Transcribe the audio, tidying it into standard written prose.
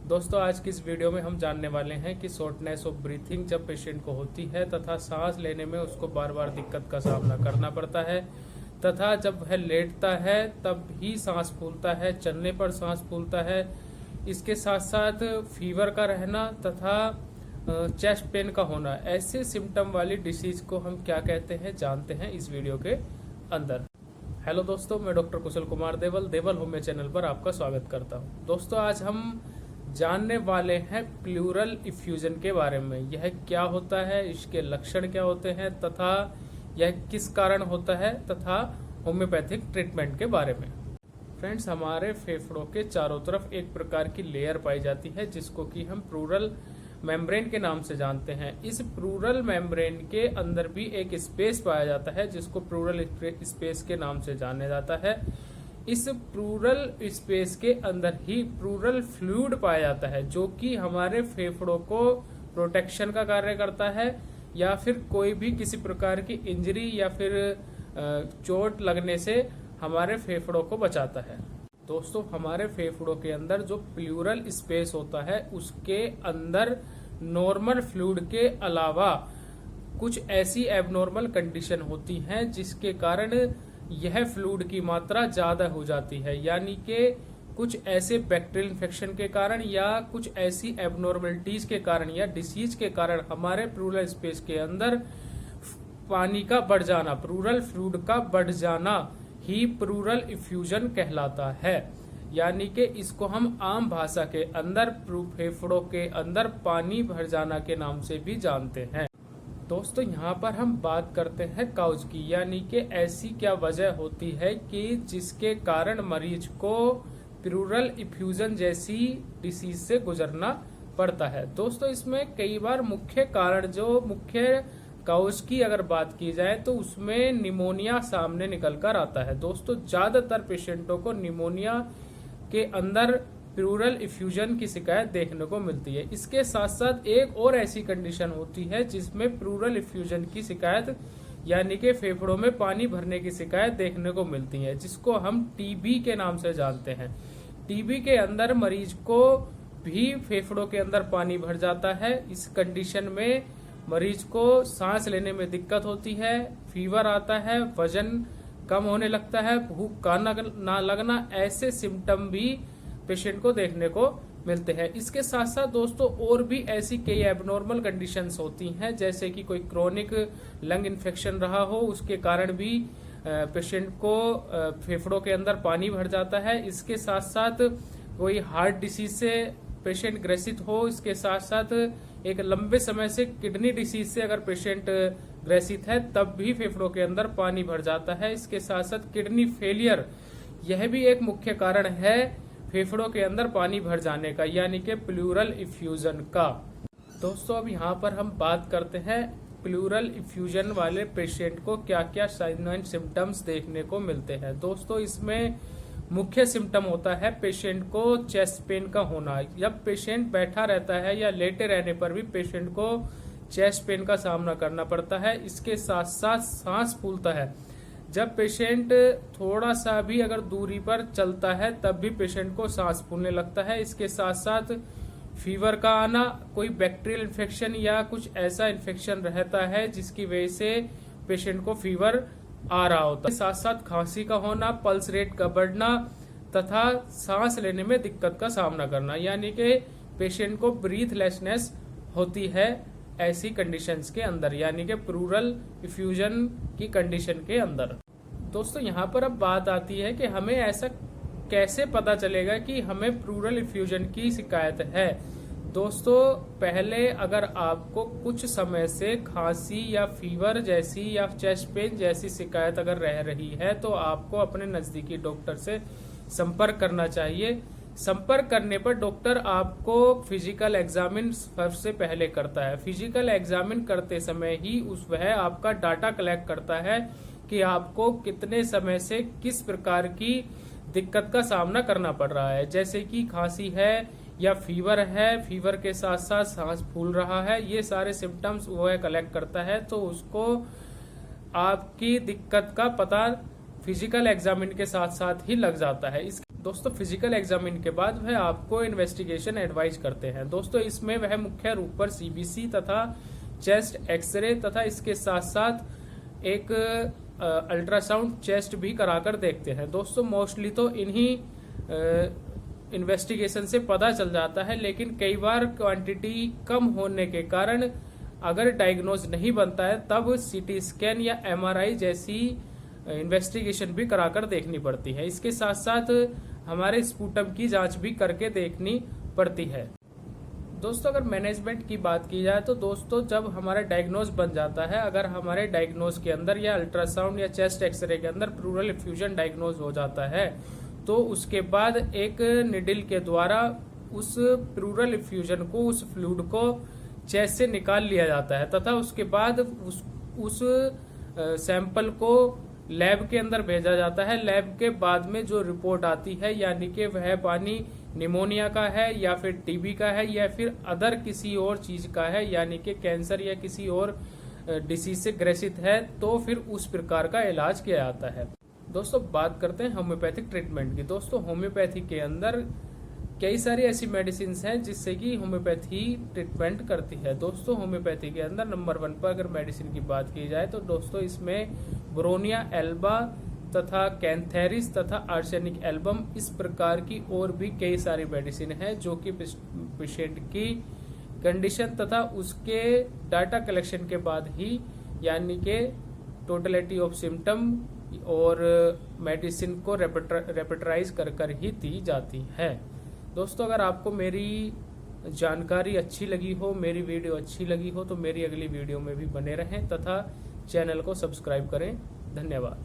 दोस्तों आज की इस वीडियो में हम जानने वाले हैं कि शॉर्टनेस ऑफ ब्रीथिंग जब पेशेंट को होती है तथा सांस लेने में उसको बार बार दिक्कत का सामना करना पड़ता है तथा जब वह लेटता है तब ही सांस फूलता है, चलने पर सांस फूलता है। इसके साथ साथ फीवर का रहना तथा चेस्ट पेन का होना, ऐसे सिम्टम वाली डिसीज को हम क्या कहते हैं जानते हैं इस वीडियो के अंदर। हेलो दोस्तों, मैं डॉक्टर कुशल कुमार देवल होम्यो चैनल पर आपका स्वागत करता हूं। दोस्तों आज हम जानने वाले हैं प्लूरल इफ्यूजन के बारे में। यह क्या होता है, इसके लक्षण क्या होते हैं तथा यह किस कारण होता है तथा होम्योपैथिक ट्रीटमेंट के बारे में। फ्रेंड्स, हमारे फेफड़ों के चारों तरफ एक प्रकार की लेयर पाई जाती है जिसको कि हम प्लूरल मेम्ब्रेन के नाम से जानते हैं। इस प्लूरल मेम्ब्रेन के अंदर भी एक स्पेस पाया जाता है जिसको प्लूरल स्पेस के नाम से जाना जाता है। इस प्लूरल स्पेस के अंदर ही प्लूरल फ्लूइड पाया जाता है जो कि हमारे फेफड़ों को प्रोटेक्शन का कार्य करता है या फिर कोई भी किसी प्रकार की इंजरी या फिर चोट लगने से हमारे फेफड़ों को बचाता है। दोस्तों, हमारे फेफड़ों के अंदर जो प्लूरल स्पेस होता है उसके अंदर नॉर्मल फ्लूइड के अलावा कुछ ऐसी एबनॉर्मल कंडीशन होती हैं जिसके कारण यह फ्लूइड की मात्रा ज्यादा हो जाती है, यानी कि कुछ ऐसे बैक्टीरियल इन्फेक्शन के कारण या कुछ ऐसी एबनॉर्मलिटीज के कारण या डिसीज के कारण हमारे प्लूरल स्पेस के अंदर पानी का बढ़ जाना, प्लूरल फ्लूइड का बढ़ जाना ही प्लूरल इफ्यूजन कहलाता है। यानी कि इसको हम आम भाषा के अंदर फेफड़ों के अंदर पानी भर जाना के नाम से भी जानते हैं। दोस्तों, यहाँ पर हम बात करते हैं काउज की, यानी कि ऐसी क्या वजह होती है कि जिसके कारण मरीज को प्लूरल इफ्यूजन जैसी डिसीज से गुजरना पड़ता है। दोस्तों, इसमें कई बार मुख्य कारण जो मुख्य काउज की अगर बात की जाए तो उसमें निमोनिया सामने निकल कर आता है। दोस्तों, ज्यादातर पेशेंटों को निमोनिया के अंदर प्लूरल इफ्यूजन की शिकायत देखने को मिलती है। इसके साथ साथ एक और ऐसी कंडीशन होती है जिसमें प्लूरल इफ्यूजन की शिकायत यानी कि फेफड़ों में पानी भरने की शिकायत देखने को मिलती है, जिसको हम टीबी के नाम से जानते हैं। टीबी के अंदर मरीज को भी फेफड़ों के अंदर पानी भर जाता है। इस कंडीशन में मरीज को सांस लेने में दिक्कत होती है, फीवर आता है, वजन कम होने लगता है, भूख का ना लगना, ऐसे सिम्टम भी पेशेंट को देखने को मिलते हैं। इसके साथ साथ दोस्तों और भी ऐसी कई एबनॉर्मल कंडीशंस होती हैं, जैसे कि कोई क्रोनिक लंग इन्फेक्शन रहा हो, उसके कारण भी पेशेंट को फेफड़ों के अंदर पानी भर जाता है। इसके साथ साथ कोई हार्ट डिसीज से पेशेंट ग्रसित हो, इसके साथ साथ एक लंबे समय से किडनी डिसीज से अगर पेशेंट ग्रसित है तब भी फेफड़ों के अंदर पानी भर जाता है। इसके साथ साथ किडनी फेलियर, यह भी एक मुख्य कारण है फेफड़ों के अंदर पानी भर जाने का, यानी कि प्लूरल इफ्यूजन का। दोस्तों, अब यहाँ पर हम बात करते हैं प्लूरल इफ्यूजन वाले पेशेंट को क्या क्या साइन एंड सिम्टम्स देखने को मिलते हैं। दोस्तों, इसमें मुख्य सिम्टम होता है पेशेंट को चेस्ट पेन का होना। जब पेशेंट बैठा रहता है या लेटे रहने पर भी पेशेंट को चेस्ट पेन का सामना करना पड़ता है। इसके साथ साथ सांस फूलता है। जब पेशेंट थोड़ा सा भी अगर दूरी पर चलता है तब भी पेशेंट को सांस फूलने लगता है। इसके साथ साथ फीवर का आना, कोई बैक्टीरियल इन्फेक्शन या कुछ ऐसा इन्फेक्शन रहता है जिसकी वजह से पेशेंट को फीवर आ रहा होता है। साथ साथ खांसी का होना, पल्स रेट का बढ़ना तथा सांस लेने में दिक्कत का सामना करना, यानी कि पेशेंट को ब्रीथलेसनेस होती है ऐसी कंडीशंस के अंदर, यानी कि प्लूरल इफ्यूजन की कंडीशन के अंदर। दोस्तों, यहाँ पर अब बात आती है कि हमें ऐसा कैसे पता चलेगा कि हमें प्लूरल इफ्यूजन की शिकायत है। दोस्तों, पहले अगर आपको कुछ समय से खांसी या फीवर जैसी या चेस्ट पेन जैसी शिकायत अगर रह रही है तो आपको अपने नजदीकी डॉक्टर से संपर्क करना चाहिए। संपर्क करने पर डॉक्टर आपको फिजिकल एग्जामिन सबसे पहले करता है। फिजिकल एग्जामिन करते समय ही वह आपका डाटा कलेक्ट करता है कि आपको कितने समय से किस प्रकार की दिक्कत का सामना करना पड़ रहा है, जैसे कि खांसी है या फीवर है, फीवर के साथ साथ सांस फूल रहा है, ये सारे सिम्टम्स वह कलेक्ट करता है। तो उसको आपकी दिक्कत का पता फिजिकल एग्जामिन के साथ साथ ही लग जाता है। दोस्तों फिजिकल एग्जामिन के बाद वह आपको इन्वेस्टिगेशन एडवाइस करते हैं। दोस्तों इसमें वह मुख्य रूप पर सीबीसी तथा चेस्ट एक्सरे तथा इसके साथ साथ एक अल्ट्रासाउंड चेस्ट भी कराकर देखते हैं। दोस्तों मोस्टली तो इन्हीं इन्वेस्टिगेशन से पता चल जाता है, लेकिन कई बार क्वांटिटी कम होने के कारण अगर डायग्नोज नहीं बनता है तब सीटी स्कैन या एमआरआई जैसी इन्वेस्टिगेशन भी कराकर देखनी पड़ती है। इसके साथ साथ हमारे स्पूटम की जांच भी करके देखनी पड़ती है। दोस्तों अगर मैनेजमेंट की बात की जाए तो दोस्तों जब हमारा डायग्नोज बन जाता है, अगर हमारे डायग्नोज के अंदर या अल्ट्रासाउंड या चेस्ट एक्सरे के अंदर प्लूरल इफ्यूजन डायग्नोज हो जाता है, तो उसके बाद एक निडिल के द्वारा उस प्लूरल इफ्यूजन को, उस फ्लूइड को चेस्ट से निकाल लिया जाता है तथा उसके बाद उस सैंपल को लैब के अंदर भेजा जाता है। लैब के बाद में जो रिपोर्ट आती है, यानी कि वह पानी निमोनिया का है या फिर टीबी का है या फिर अदर किसी और चीज का है, यानी कि कैंसर या किसी और डिसीज से ग्रसित है, तो फिर उस प्रकार का इलाज किया जाता है। दोस्तों बात करते हैं होम्योपैथिक ट्रीटमेंट की। दोस्तों होम्योपैथी के अंदर कई सारी ऐसी मेडिसिन हैं जिससे कि होम्योपैथी ट्रीटमेंट करती है। दोस्तों होम्योपैथी के अंदर नंबर 1 पर अगर मेडिसिन की बात की जाए तो दोस्तों इसमें ब्रोनिया एल्बा तथा कैंथेरिस तथा आर्सेनिक एल्बम, इस प्रकार की और भी कई सारी मेडिसिन है जो कि पेशेंट की कंडीशन तथा उसके डाटा कलेक्शन के बाद ही, यानी कि टोटलिटी ऑफ सिम्टम और मेडिसिन को रेपेटराइज कर ही दी जाती है। दोस्तों अगर आपको मेरी जानकारी अच्छी लगी हो, मेरी वीडियो अच्छी लगी हो, तो मेरी अगली वीडियो में भी बने रहें तथा चैनल को सब्सक्राइब करें। धन्यवाद।